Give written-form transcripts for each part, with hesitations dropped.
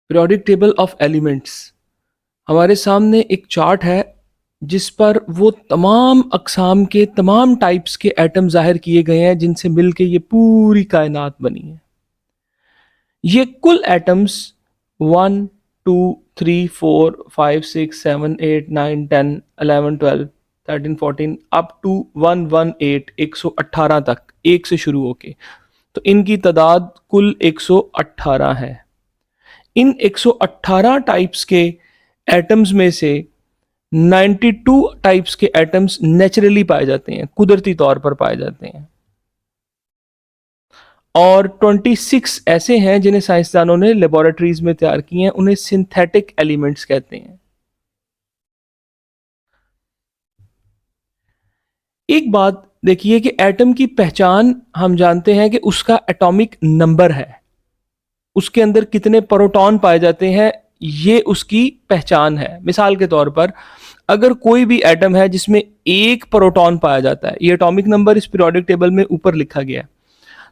Periodic table of elements. हमारे सामने एक चार्ट है जिस पर वो तमाम अक़साम के तमाम टाइप्स के एटम ज़ाहिर किए गए हैं जिनसे मिलके ये पूरी कायनात बनी है। ये कुल एटम्स 1 2 3 4 5 6 7 8 9 10 11 12 13 14 अप टू 118 118 तक, एक से शुरू होके, तो इनकी तादाद कुल 118 है। इन 118 टाइप्स के एटम्स में से 92 टाइप्स के एटम्स नेचुरली पाए जाते हैं, कुदरती तौर पर पाए जाते हैं, और 26 ऐसे हैं जिन्हें साइंसदानों ने लेबोरेटरीज में तैयार किए हैं। उन्हें सिंथेटिक एलिमेंट्स कहते हैं। एक बात देखिए कि एटम की पहचान हम जानते हैं कि उसका एटॉमिक नंबर है, उसके अंदर कितने प्रोटॉन पाए जाते हैं, ये उसकी पहचान है। मिसाल के तौर पर अगर कोई भी एटम है जिसमें एक प्रोटॉन पाया जाता है, ये एटॉमिक नंबर इस पीरियोडिक टेबल में ऊपर लिखा गया है,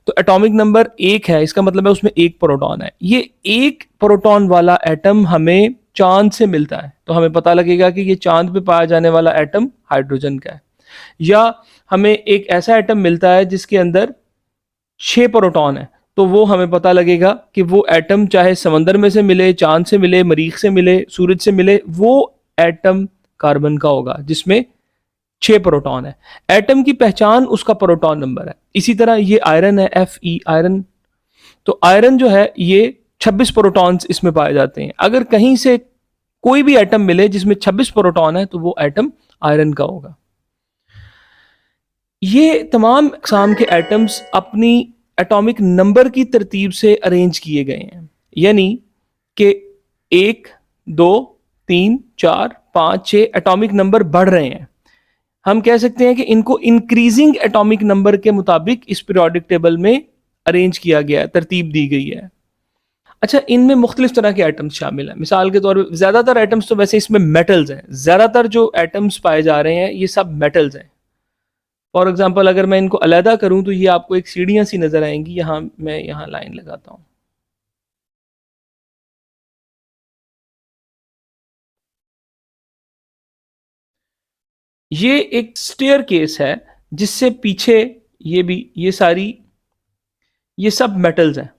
तो एटॉमिक नंबर एक है, इसका मतलब है उसमें एक प्रोटॉन है। ये एक प्रोटॉन वाला एटम हमें चांद से मिलता है, तो हमें पता लगेगा कि ये चांद पे पाया जाने वाला एटम हाइड्रोजन का है। या हमें एक ऐसा एटम मिलता है जिसके अंदर 6 प्रोटॉन है, तो वो हमें पता लगेगा कि वो एटम चाहे समंदर में से मिले, चांद से मिले, मरीख से मिले, सूरज से मिले, वो एटम कार्बन का होगा जिसमें 6 प्रोटॉन है। एटम की पहचान उसका प्रोटॉन नंबर है। इसी तरह ये आयरन है, Fe आयरन, तो आयरन जो है ये 26 प्रोटॉन्स इसमें पाए जाते हैं। अगर कहीं से कोई भी एटम मिले जिसमें 26 प्रोटॉन है तो वो एटम आयरन का होगा। ये तमाम अक़साम के एटम्स अपनी एटॉमिक नंबर की तरतीब से अरेंज किए गए हैं, यानी कि 1 2 3 4 5 6 एटॉमिक नंबर बढ़ रहे हैं। हम कह सकते हैं कि इनको इंक्रीजिंग एटॉमिक नंबर के मुताबिक इस पीरियोडिक टेबल में अरेंज किया गया है, तरतीब दी गई है। अच्छा, इनमें मुख्तलिफ तरह के एटम्स शामिल हैं। मिसाल के तौर पर ज़्यादातर एटम्स तो वैसे इसमें मेटल्स हैं, ज़्यादातर जो एटम्स पाए जा रहे हैं ये सब मेटल्स हैं। फॉर एग्जाम्पल अगर मैं इनको अलहदा करूं तो ये आपको एक सीढ़ियां सी नजर आएंगी। यहाँ मैं यहाँ लाइन लगाता हूं। ये एक स्टेयर केस है जिससे पीछे ये भी, ये सब मेटल्स हैं,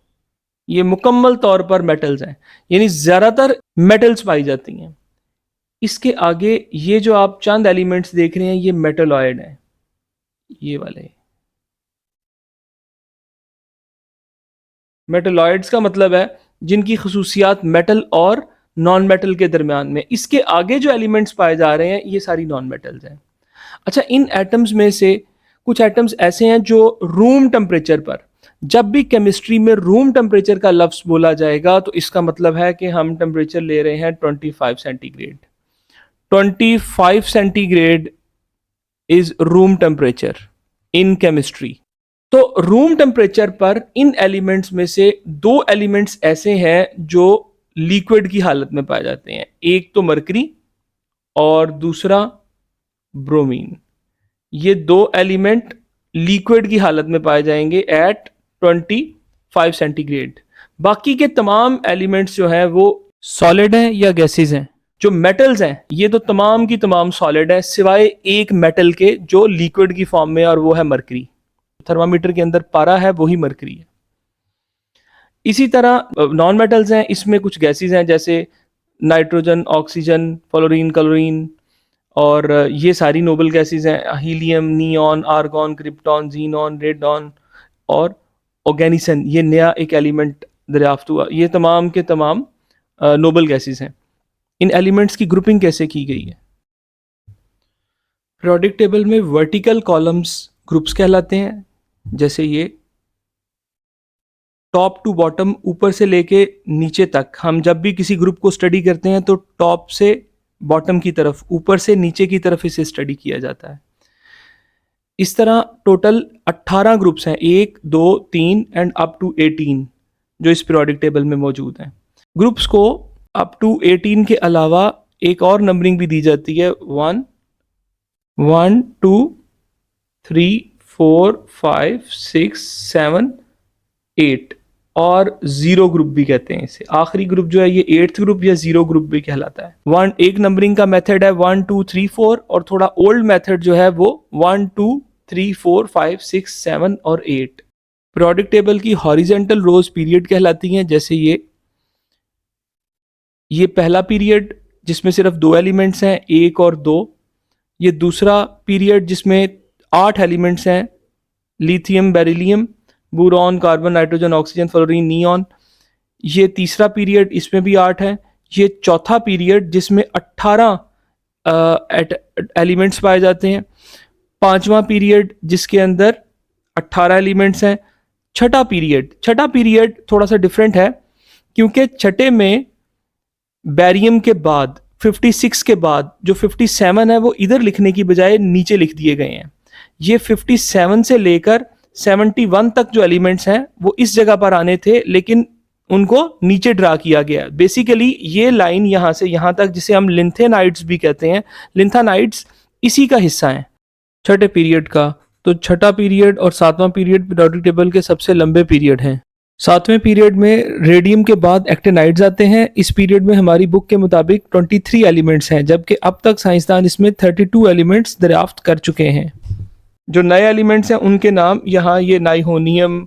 ये मुकम्मल तौर पर मेटल्स हैं, यानी ज़्यादातर मेटल्स पाई जाती हैं। इसके आगे ये जो आप चंद एलिमेंट्स देख रहे हैं ये मेटलॉयड हैं, ये वाले। मेटलॉइड्स का मतलब है जिनकी खसूसियात मेटल और नॉन मेटल के दरमियान में। इसके आगे जो एलिमेंट्स पाए जा रहे हैं ये सारी नॉन मेटल्स हैं। अच्छा, इन एटम्स में से कुछ एटम्स ऐसे हैं जो रूम टेम्परेचर पर, जब भी केमिस्ट्री में रूम टेम्परेचर का लफ्ज़ बोला जाएगा तो इसका मतलब है कि हम टेम्परेचर ले रहे हैं 25 centigrade. 25 centigrade is room temperature in chemistry. तो रूम टेम्परेचर पर इन एलिमेंट्स में से दो एलिमेंट्स ऐसे हैं जो लिक्विड की हालत में पाए जाते हैं, एक तो मरकरी और दूसरा ब्रोमीन। ये दो एलिमेंट लिक्विड की हालत में पाए जाएंगे एट 25 सेंटीग्रेड। बाकी के तमाम एलिमेंट्स जो हैं वो सॉलिड हैं या गैसेस हैं। जो मेटल्स हैं ये तो तमाम की तमाम सॉलिड है सिवाय एक मेटल के जो लिक्विड की फॉर्म में, और वो है मरकरी। थर्मामीटर के अंदर पारा है वही मरकरी है। इसी तरह नॉन मेटल्स हैं, इसमें कुछ गैसेस हैं जैसे नाइट्रोजन, ऑक्सीजन, फ्लोरीन, क्लोरीन, और ये सारी नोबल गैसेस हैं, helium, neon, argon, krypton, xenon, radon और ऑर्गेनिसन। ये नया एक एलिमेंट दरियाफ्त हुआ। ये तमाम के तमाम नोबल गैसेस हैं। इन एलिमेंट्स की ग्रुपिंग कैसे की गई है? पीरियोडिक टेबल में वर्टिकल कॉलम्स ग्रुप्स कहलाते हैं, जैसे ये टॉप टू बॉटम, ऊपर से लेके नीचे तक। हम जब भी किसी ग्रुप को स्टडी करते हैं तो टॉप से बॉटम की तरफ, ऊपर से नीचे की तरफ इसे स्टडी किया जाता है। इस तरह टोटल 18 ग्रुप्स हैं, 1 2 3 एंड अप टू 18 जो इस पीरियोडिक टेबल में मौजूद हैं। ग्रुप्स को अप टू 18 के अलावा एक और नंबरिंग भी दी जाती है, 1 1 2 3 4 5 6 7 8, और जीरो ग्रुप भी कहते हैं इसे। आखिरी ग्रुप जो है ये 8th ग्रुप या जीरो ग्रुप भी कहलाता है। एक नंबरिंग का मेथड है 1 2 3 4 और थोड़ा ओल्ड मेथड जो है वो 1 2 3 4 5 6 7 और 8। पीरियोडिक टेबल की हॉरिजेंटल रोज पीरियड कहलाती हैं, जैसे ये पहला पीरियड जिसमें सिर्फ 2 एलिमेंट्स हैं, 1 और 2। ये दूसरा पीरियड जिसमें 8 एलिमेंट्स हैं, lithium, beryllium, boron, carbon, nitrogen, oxygen, fluorine, neon. ये तीसरा पीरियड, इसमें भी 8 है। ये चौथा पीरियड जिसमें 18 एलिमेंट्स पाए जाते हैं। पांचवा पीरियड जिसके अंदर 18 एलिमेंट्स हैं। छठा पीरियड थोड़ा सा डिफरेंट है, क्योंकि छठे में बैरियम के बाद 56 के बाद जो 57 है वो इधर लिखने की बजाय नीचे लिख दिए गए हैं। ये 57 से लेकर 71 तक जो एलिमेंट्स हैं वो इस जगह पर आने थे, लेकिन उनको नीचे ड्रा किया गया। बेसिकली ये लाइन यहाँ से यहाँ तक, जिसे हम लिंथेनाइड्स भी कहते हैं, लिंथेनाइड्स इसी का हिस्सा हैं छठे पीरियड का। तो छठा पीरियड और सातवां पीरियड पीरियोडिक टेबल के सबसे लंबे पीरियड हैं। सातवें पीरियड में रेडियम के बाद एक्टिनाइड्स आते हैं। इस पीरियड में हमारी बुक के मुताबिक 23 एलिमेंट्स हैं, जबकि अब तक साइंसदान इसमें 32 एलिमेंट्स दरियाफ्त कर चुके हैं। जो नए एलिमेंट्स हैं उनके नाम यहाँ, ये नाइहोनियम,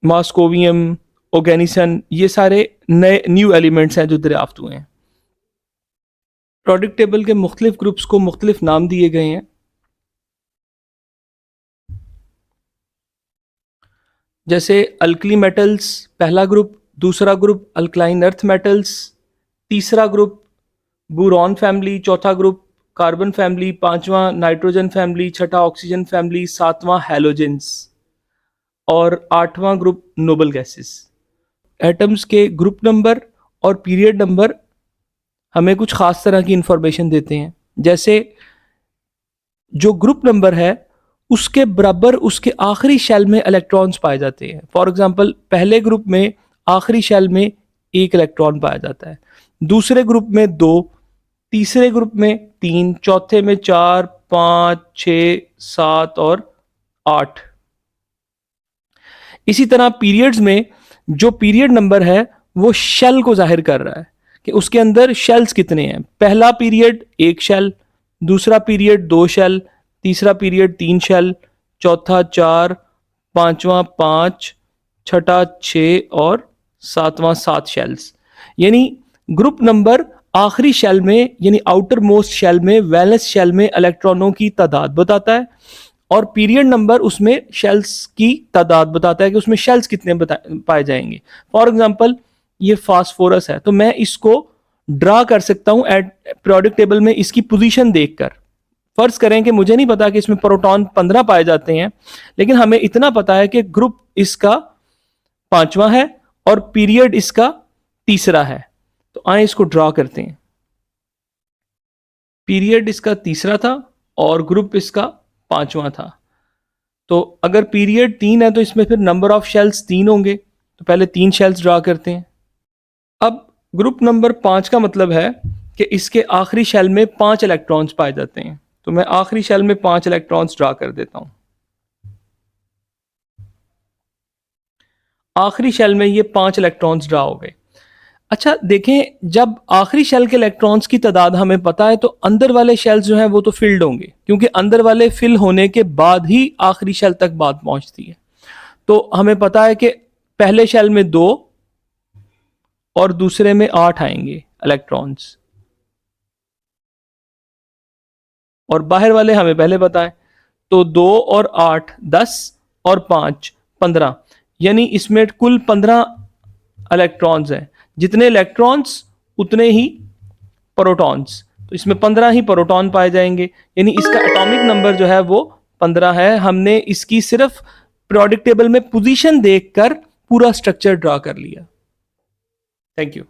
मॉस्कोवियम, ओगेनिसन, ये सारे नए न्यू एलिमेंट्स हैं जो दरियाफ्त हुए हैं। पीरियोडिक टेबल के मुख्तलिफ ग्रुप्स को मुख्तलिफ नाम दिए गए हैं, जैसे अल्कली मेटल्स पहला ग्रुप, दूसरा ग्रुप अल्कलाइन अर्थ मेटल्स, तीसरा ग्रुप बोरॉन फैमिली, चौथा ग्रुप कार्बन फैमिली, पांचवा नाइट्रोजन फैमिली, छठा ऑक्सीजन फैमिली, सातवां हैलोजेंस और आठवां ग्रुप नोबल गैसेस। एटम्स के ग्रुप नंबर और पीरियड नंबर हमें कुछ खास तरह की इंफॉर्मेशन देते हैं। जैसे जो ग्रुप नंबर है उसके बराबर उसके आखिरी शेल में इलेक्ट्रॉन्स पाए जाते हैं। फॉर एग्जांपल पहले ग्रुप में आखिरी शेल में 1 इलेक्ट्रॉन पाया जाता है, दूसरे ग्रुप में 2, तीसरे ग्रुप में 3, चौथे में 4, 5, 6, 7 और 8। इसी तरह पीरियड्स में जो पीरियड नंबर है वो शेल को जाहिर कर रहा है कि उसके अंदर शेल्स कितने हैं। पहला पीरियड 1 शेल, दूसरा पीरियड 2 शेल, तीसरा पीरियड 3 शेल, चौथा 4, पांचवा 5, छठा 6 और सातवां 7 शेल्स। यानी ग्रुप नंबर आखिरी शेल में यानी आउटर मोस्ट शेल में, वैलेंस शेल में इलेक्ट्रॉनों की तादाद बताता है, और पीरियड नंबर उसमें शेल्स की तादाद बताता है कि उसमें शेल्स कितने पाए जाएंगे। फॉर एग्जांपल ये फास्फोरस है, तो मैं इसको ड्रा कर सकता हूं एट पीरियोडिक टेबल में इसकी पोजीशन देखकर। फर्ज करें कि मुझे नहीं पता कि इसमें प्रोटॉन 15 पाए जाते हैं, लेकिन हमें इतना पता है कि ग्रुप इसका 5वां है और पीरियड इसका तीसरा है। तो आए इसको ड्रा करते हैं। पीरियड इसका तीसरा था और ग्रुप इसका 5वां था। तो अगर पीरियड 3 है तो इसमें फिर नंबर ऑफ शेल्स 3 होंगे, तो पहले 3 शेल्स ड्रा करते हैं। अब ग्रुप नंबर 5 का मतलब है कि इसके आखिरी शेल में 5 इलेक्ट्रॉन्स पाए जाते हैं। तो मैं आखिरी शेल में 5 इलेक्ट्रॉन्स ड्रा कर देता हूं। आखिरी शेल में ये 5 इलेक्ट्रॉन्स ड्रा हो गए। अच्छा देखें, जब आखिरी शेल के इलेक्ट्रॉन्स की तादाद हमें पता है तो अंदर वाले शेल्स जो हैं वो तो फिल्ड होंगे, क्योंकि अंदर वाले फिल होने के बाद ही आखिरी शेल तक बात पहुंचती है। तो हमें पता है कि पहले शेल में 2 और दूसरे में 8 आएंगे इलेक्ट्रॉन्स, और बाहर वाले हमें पहले पता है। तो 2 और 8 10 और 5 15, यानी इसमें कुल 15 इलेक्ट्रॉन्स हैं। जितने इलेक्ट्रॉन्स उतने ही प्रोटॉन्स, तो इसमें 15 ही प्रोटॉन पाए जाएंगे, यानी इसका एटॉमिक नंबर जो है वो 15 है। हमने इसकी सिर्फ पीरियोडिक टेबल में पोजीशन देखकर पूरा स्ट्रक्चर ड्रा कर लिया। Thank you.